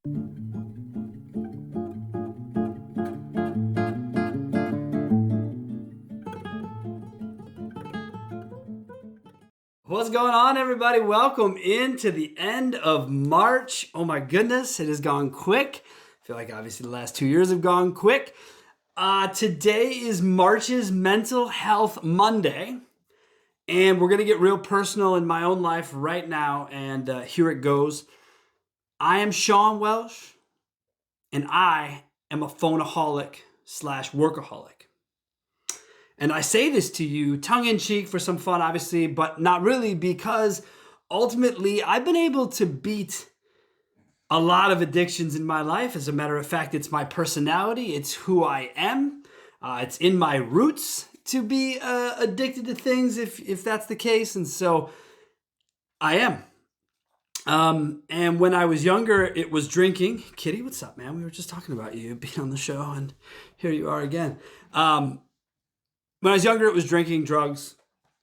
What's going on, everybody? Welcome into the end of March. Oh my goodness, it has gone quick. I feel like obviously the last 2 years have gone quick. Today is March's Mental Health Monday, and we're going to get real personal in my own life right now, and here it goes. I am Sean Welsh, and I am a phoneaholic / workaholic. And I say this to you tongue-in-cheek for some fun, obviously, but not really, because ultimately I've been able to beat a lot of addictions in my life. As a matter of fact, it's my personality. It's who I am. It's in my roots to be addicted to things if that's the case. And so I am. And when I was younger, it was drinking. Kitty, what's up, man? We were just talking about you being on the show, and here you are again. When I was younger, it was drinking, drugs.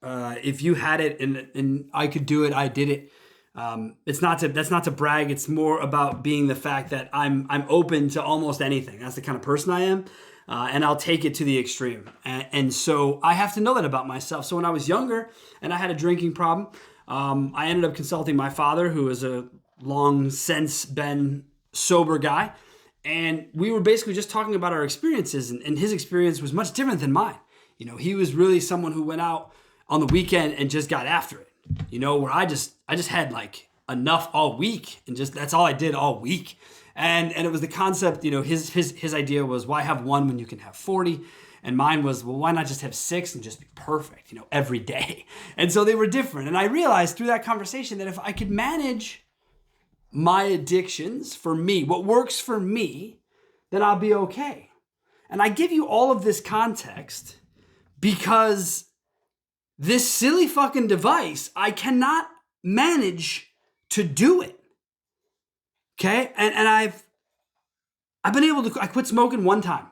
If you had it and I could do it, I did it. That's not to brag. It's more about being the fact that I'm open to almost anything. That's the kind of person I am, and I'll take it to the extreme. And so I have to know that about myself. So when I was younger and I had a drinking problem, I ended up consulting my father, who is a long since been sober guy, and we were basically just talking about our experiences, and his experience was much different than mine. You know, he was really someone who went out on the weekend and just got after it. You know, where I just had like enough all week, and just that's all I did all week. And it was the concept, you know, his idea was, why have one when you can have 40? And mine was, well, why not just have 6 and just be perfect, you know, every day? And so they were different. And I realized through that conversation that if I could manage my addictions for me, what works for me, then I'll be okay. And I give you all of this context because this silly fucking device, I cannot manage to do it. Okay? And I've been able to, I quit smoking one time.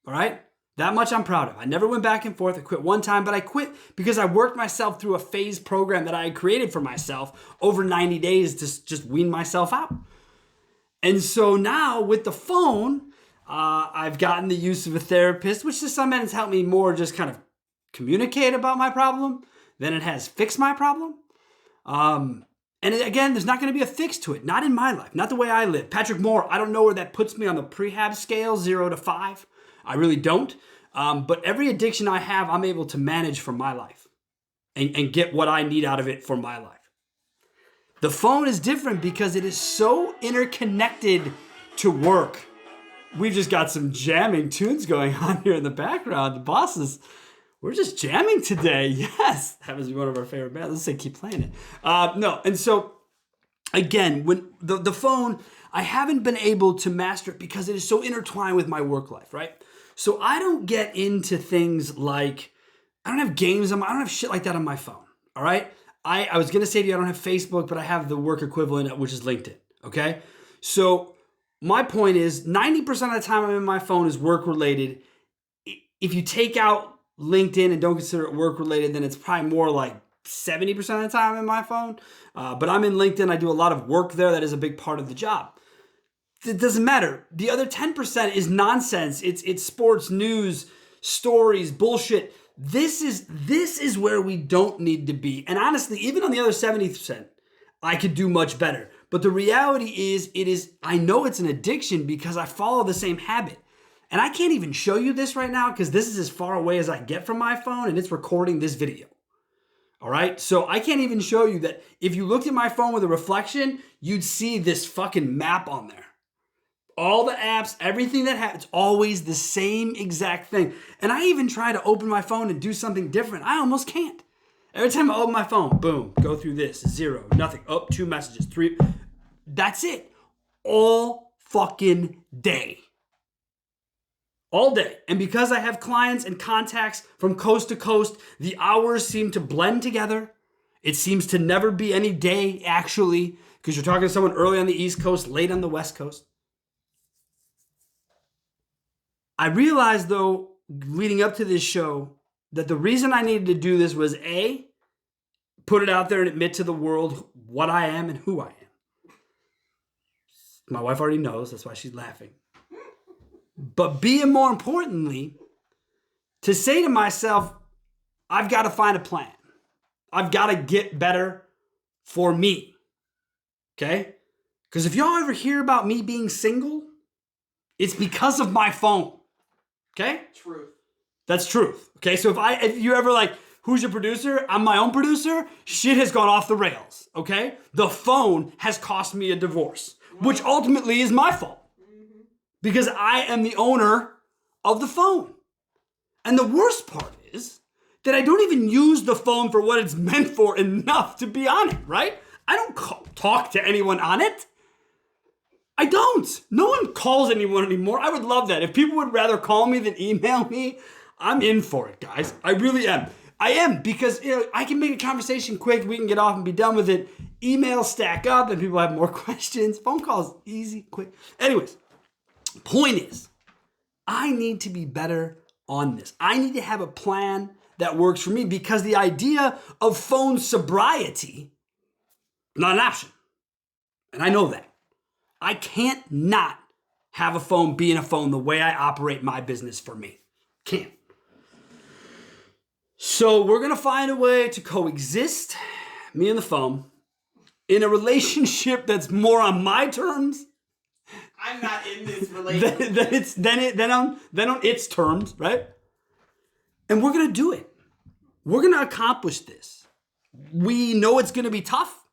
All right? That much I'm proud of. I never went back and forth. I quit one time, but I quit because I worked myself through a phase program that I had created for myself over 90 days to just wean myself out. And so now with the phone, I've gotten the use of a therapist, which to some ends helped me more just kind of communicate about my problem than it has fixed my problem. And again, there's not going to be a fix to it. Not in my life, not the way I live. Patrick Moore, I don't know where that puts me on the prehab scale, 0 to 5. I really don't. But every addiction I have, I'm able to manage for my life and get what I need out of it for my life. The phone is different because it is so interconnected to work. We've just got some jamming tunes going on here in the background. The bosses, we're just jamming today. Yes, that was one of our favorite bands. Let's say keep playing it. No, and so again, when the phone, I haven't been able to master it because it is so intertwined with my work life, right? So I don't get into things like, I don't have games I don't have shit like that on my phone, all right? I was gonna say to you, I don't have Facebook, but I have the work equivalent, which is LinkedIn, okay? So my point is 90% of the time I'm in my phone is work related. If you take out LinkedIn and don't consider it work related, then it's probably more like 70% of the time I'm in my phone. But I'm in LinkedIn. I do a lot of work there. That is a big part of the job. It doesn't matter. The other 10% is nonsense. It's sports, news, stories, bullshit. This is where we don't need to be. And honestly, even on the other 70%, I could do much better. But the reality is, I know it's an addiction because I follow the same habit. And I can't even show you this right now because this is as far away as I get from my phone and it's recording this video. All right? So I can't even show you that if you looked at my phone with a reflection, you'd see this fucking map on there. All the apps, everything that happens, it's always the same exact thing. And I even try to open my phone and do something different. I almost can't. Every time I open my phone, boom, go through this, 0, nothing, 2 messages, 3. That's it. All fucking day. All day. And because I have clients and contacts from coast to coast, the hours seem to blend together. It seems to never be any day, actually, because you're talking to someone early on the East Coast, late on the West Coast. I realized, though, leading up to this show, that the reason I needed to do this was A, put it out there and admit to the world what I am and who I am. My wife already knows. That's why she's laughing. But B, and more importantly, to say to myself, I've got to find a plan. I've got to get better for me. Okay? Because if y'all ever hear about me being single, it's because of my phone. Okay? Truth. That's truth. Okay? So if you ever like, who's your producer? I'm my own producer. Shit has gone off the rails. Okay? The phone has cost me a divorce, which ultimately is my fault. Because I am the owner of the phone. And the worst part is that I don't even use the phone for what it's meant for enough to be on it, right? I don't talk to anyone on it. I don't. No one calls anyone anymore. I would love that. If people would rather call me than email me, I'm in for it, guys. I really am. I am, because I can make a conversation quick. We can get off and be done with it. Emails stack up and people have more questions. Phone calls, easy, quick. Anyways, point is, I need to be better on this. I need to have a plan that works for me, because the idea of phone sobriety, not an option. And I know that. I can't not have a phone being a phone the way I operate my business for me. Can't. So we're going to find a way to coexist, me and the phone, in a relationship that's more on my terms. I'm not in this relationship. Then on its terms, right? And we're going to do it. We're going to accomplish this. We know it's going to be tough.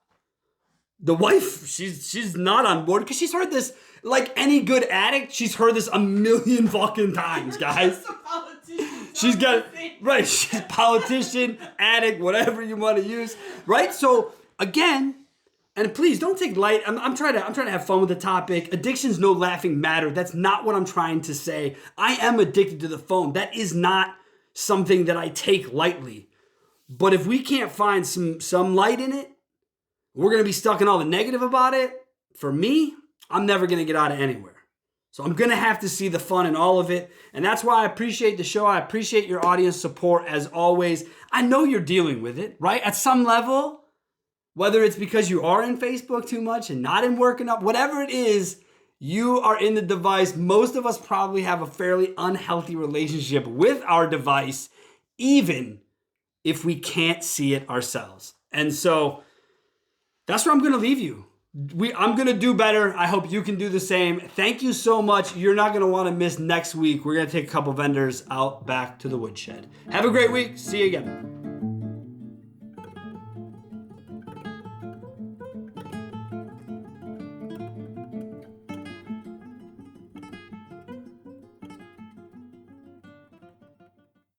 The wife, she's not on board, because she's heard this, like any good addict, she's heard this a million fucking times, guys. Just a politician. She's got, right, she's politician, addict, whatever you want to use, right? So again, and please don't take light. I'm trying to have fun with the topic. Addiction's no laughing matter. That's not what I'm trying to say. I am addicted to the phone. That is not something that I take lightly. But if we can't find some light in it, we're going to be stuck in all the negative about it. For me, I'm never going to get out of anywhere. So I'm going to have to see the fun in all of it. And that's why I appreciate the show. I appreciate your audience support as always. I know you're dealing with it, right? At some level, whether it's because you are in Facebook too much and not in working up, whatever it is, you are in the device. Most of us probably have a fairly unhealthy relationship with our device, even if we can't see it ourselves. And so that's where I'm going to leave you. I'm going to do better. I hope you can do the same. Thank you so much. You're not going to want to miss next week. We're going to take a couple vendors out back to the woodshed. Have a great week. See you again.